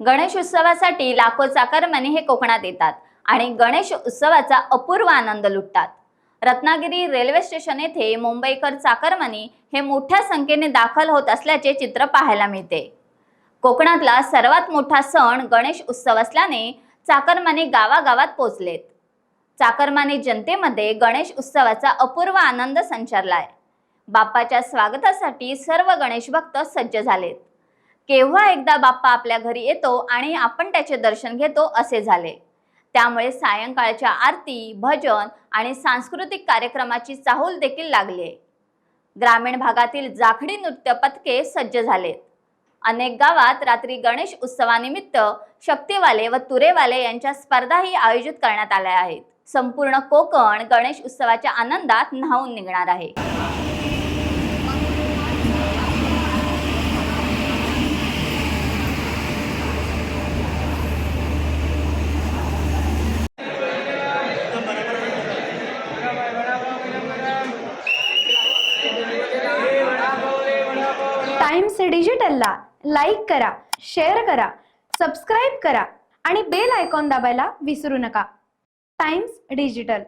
गणेश उत्सवासाठी लाखो चाकरमानी हे कोकणात येतात आणि गणेश उत्सवाचा अपूर्व आनंद लुटतात। रत्नागिरी रेल्वे स्टेशन येथे मुंबईकर चाकरमानी हे मोठ्या संख्येने दाखल होत असल्याचे चित्र पाहायला मिळते। कोकणातला सर्वात मोठा सण गणेश उत्सव असल्याने चाकरमानी गावागावात पोहोचलेत। चाकरमानी जनतेमध्ये गणेश उत्सवाचा अपूर्व आनंद संचारलाय। बाप्पाच्या स्वागतासाठी सर्व गणेश भक्त सज्ज झालेत। केव्हा एकदा बाप्पा आपल्या घरी येतो आणि आपण त्याचे दर्शन घेतो असे झाले। त्यामुळे सायंकाळच्या आरती, भजन आणि सांस्कृतिक कार्यक्रमाची चाहूल देखील लागली आहे। ग्रामीण भागातील जाखडी नृत्य पथके सज्ज झालेत। अनेक गावात रात्री गणेश उत्सवानिमित्त शक्तीवाले व तुरेवाले यांच्या स्पर्धाही आयोजित करण्यात आल्या आहेत। संपूर्ण कोकण गणेश उत्सवाच्या आनंदात न्हाऊन निघणार आहे। टाइम्स डिजिटलला लाईक करा, शेअर करा, सबस्क्राईब करा आणि बेल आयकॉन दाबायला विसरू नका। Times digital.